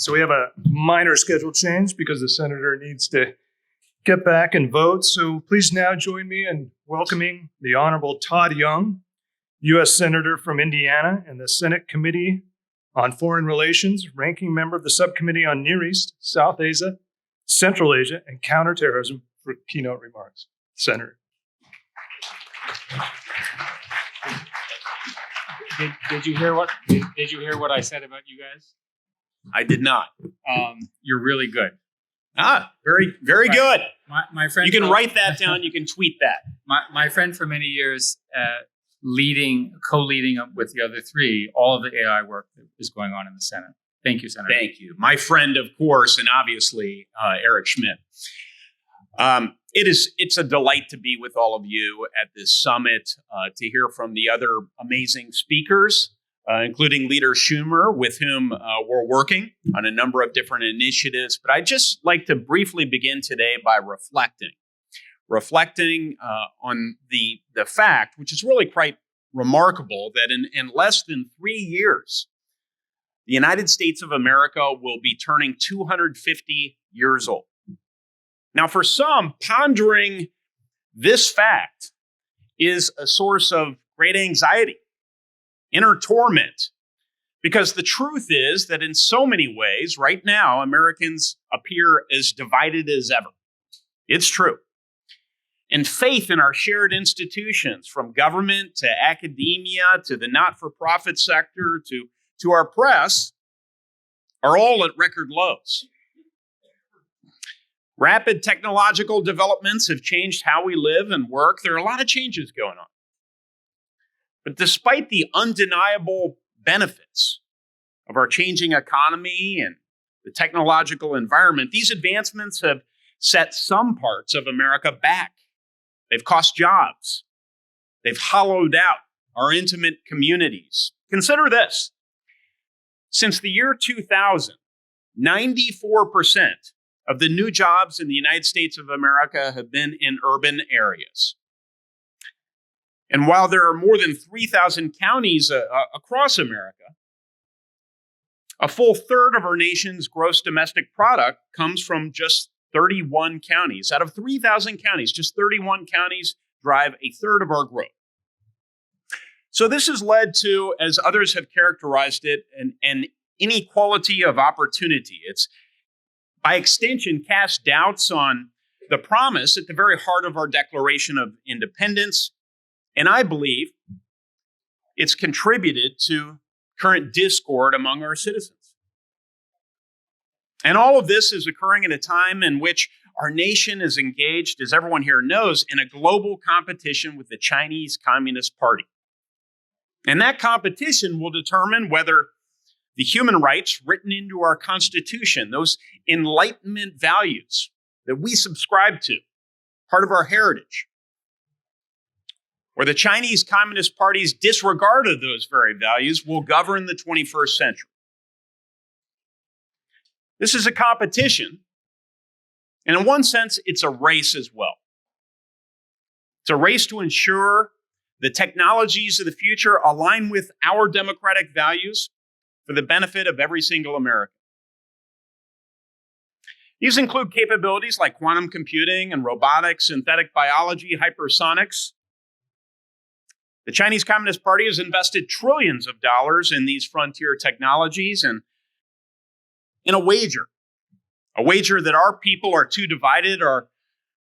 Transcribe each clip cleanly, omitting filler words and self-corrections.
So we have a minor schedule change because the senator needs to get back and vote. So please now join me in welcoming the Honorable Todd Young, U.S. Senator from Indiana and the Senate Committee on Foreign Relations, ranking member of the Subcommittee on Near East, South Asia, Central Asia, and Counterterrorism for keynote remarks. Senator. Did you hear what I said about you guys? I did not. You're really good. Very Right. good. My friend. You can write that down. You can tweet that. My friend for many years, co-leading up with the other three, all of the AI work that is going on in the Senate. Thank you, Senator. Thank you. My friend, of course, and obviously Eric Schmidt. It's a delight to be with all of you at this summit, to hear from the other amazing speakers, including Leader Schumer, with whom we're working on a number of different initiatives. But I'd just like to briefly begin today by reflecting on the fact, which is really quite remarkable, that in less than 3 years, the United States of America will be turning 250 years old. Now, for some, pondering this fact is a source of great anxiety, inner torment, because the truth is that in so many ways, right now, Americans appear as divided as ever. It's true. And faith in our shared institutions, from government to academia to the not-for-profit sector to our press, are all at record lows. Rapid technological developments have changed how we live and work. There are a lot of changes going on. But despite the undeniable benefits of our changing economy and the technological environment, these advancements have set some parts of America back. They've cost jobs. They've hollowed out our intimate communities. Consider this. Since the year 2000, 94% of the new jobs in the United States of America have been in urban areas. And while there are more than 3,000 counties across America, a full third of our nation's gross domestic product comes from just 31 counties. Out of 3,000 counties, just 31 counties drive a third of our growth. So this has led to, as others have characterized it, an inequality of opportunity. It's, by extension, cast doubts on the promise at the very heart of our Declaration of Independence. And I believe it's contributed to current discord among our citizens. And all of this is occurring at a time in which our nation is engaged, as everyone here knows, in a global competition with the Chinese Communist Party. And that competition will determine whether the human rights written into our Constitution, those Enlightenment values that we subscribe to, part of our heritage, or the Chinese Communist Party's disregard of those very values will govern the 21st century. This is a competition, and in one sense, it's a race as well. It's a race to ensure the technologies of the future align with our democratic values for the benefit of every single American. These include capabilities like quantum computing and robotics, synthetic biology, hypersonics. The Chinese Communist Party has invested trillions of dollars in these frontier technologies and in a wager that our people are too divided, our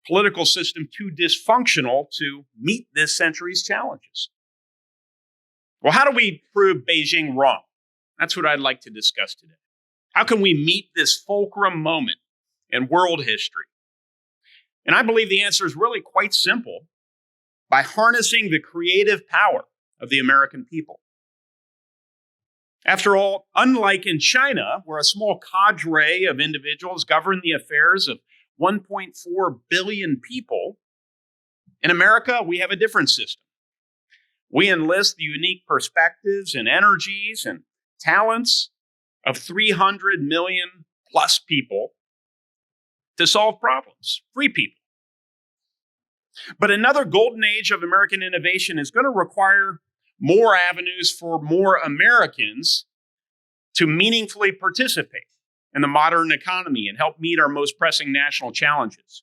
political system too dysfunctional to meet this century's challenges. Well, how do we prove Beijing wrong? That's what I'd like to discuss today. How can we meet this fulcrum moment in world history? And I believe the answer is really quite simple: by harnessing the creative power of the American people. After all, unlike in China, where a small cadre of individuals govern the affairs of 1.4 billion people, in America, we have a different system. We enlist the unique perspectives and energies and talents of 300 million plus people to solve problems, free people. But another golden age of American innovation is going to require more avenues for more Americans to meaningfully participate and the modern economy and help meet our most pressing national challenges.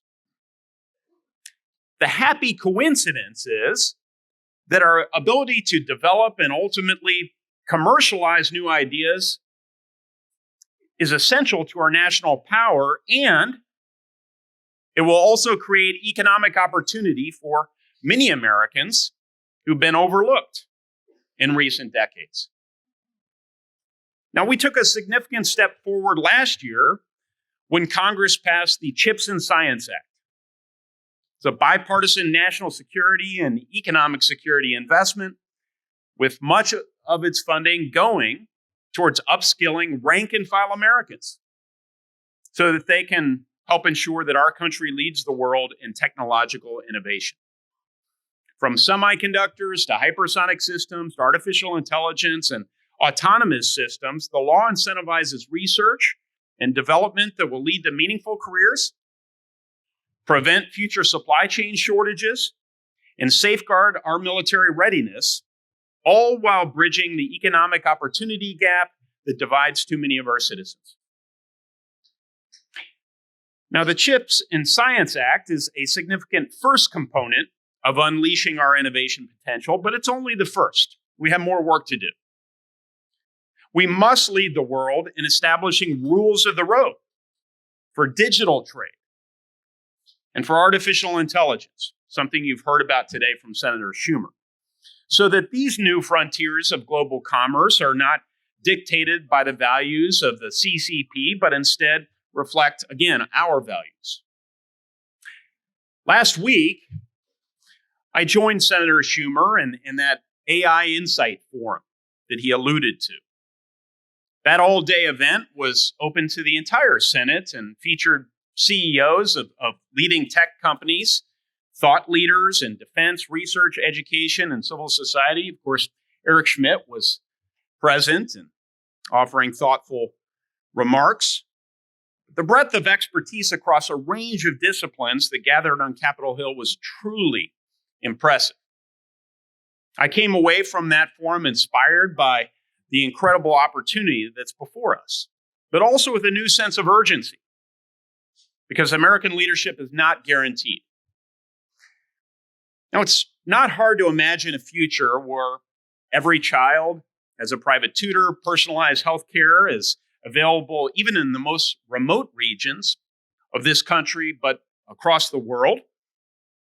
The happy coincidence is that our ability to develop and ultimately commercialize new ideas is essential to our national power, and it will also create economic opportunity for many Americans who've been overlooked in recent decades. Now, we took a significant step forward last year when Congress passed the CHIPS and Science Act. It's a bipartisan national security and economic security investment, with much of its funding going towards upskilling rank and file Americans so that they can help ensure that our country leads the world in technological innovation. From semiconductors to hypersonic systems to artificial intelligence and autonomous systems, the law incentivizes research and development that will lead to meaningful careers, prevent future supply chain shortages, and safeguard our military readiness, all while bridging the economic opportunity gap that divides too many of our citizens. Now, the CHIPS and Science Act is a significant first component of unleashing our innovation potential, but it's only the first. We have more work to do. We must lead the world in establishing rules of the road for digital trade and for artificial intelligence, something you've heard about today from Senator Schumer, so that these new frontiers of global commerce are not dictated by the values of the CCP, but instead reflect, again, our values. Last week, I joined Senator Schumer in that AI Insight Forum that he alluded to. That all-day event was open to the entire Senate and featured CEOs of leading tech companies, thought leaders in defense, research, education, and civil society. Of course, Eric Schmidt was present and offering thoughtful remarks. The breadth of expertise across a range of disciplines that gathered on Capitol Hill was truly impressive. I came away from that forum inspired by the incredible opportunity that's before us, but also with a new sense of urgency, because American leadership is not guaranteed. Now, it's not hard to imagine a future where every child has a private tutor, personalized healthcare is available even in the most remote regions of this country, but across the world,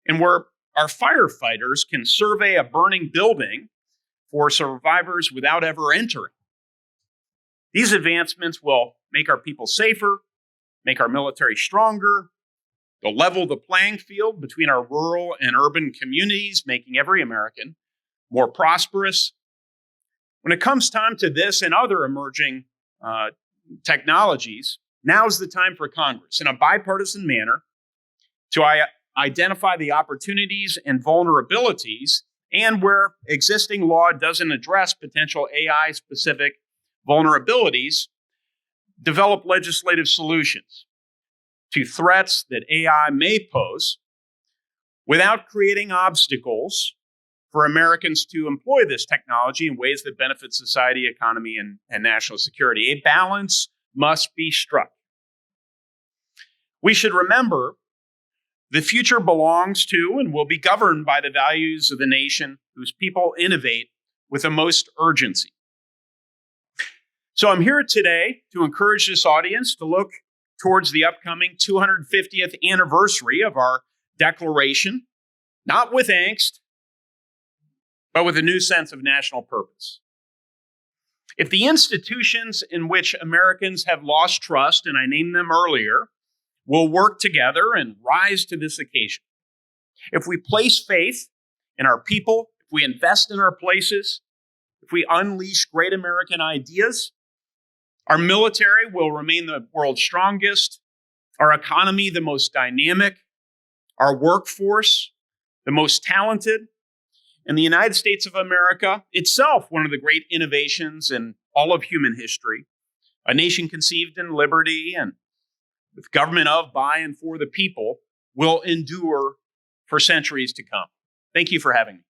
and where our firefighters can survey a burning building for survivors without ever entering. These advancements will make our people safer, make our military stronger. They'll level the playing field between our rural and urban communities, making every American more prosperous. When it comes time to this and other emerging technologies, now's the time for Congress, in a bipartisan manner, to identify the opportunities and vulnerabilities, and where existing law doesn't address potential AI-specific vulnerabilities, develop legislative solutions to threats that AI may pose without creating obstacles for Americans to employ this technology in ways that benefit society, economy, and national security. A balance must be struck. We should remember the future belongs to and will be governed by the values of the nation whose people innovate with the most urgency. So I'm here today to encourage this audience to look towards the upcoming 250th anniversary of our declaration, not with angst, but with a new sense of national purpose. If the institutions in which Americans have lost trust, and I named them earlier, will work together and rise to this occasion, if we place faith in our people, if we invest in our places, if we unleash great American ideas, our military will remain the world's strongest, our economy the most dynamic, our workforce the most talented, and the United States of America itself one of the great innovations in all of human history, a nation conceived in liberty and with government of, by, and for the people, will endure for centuries to come. Thank you for having me.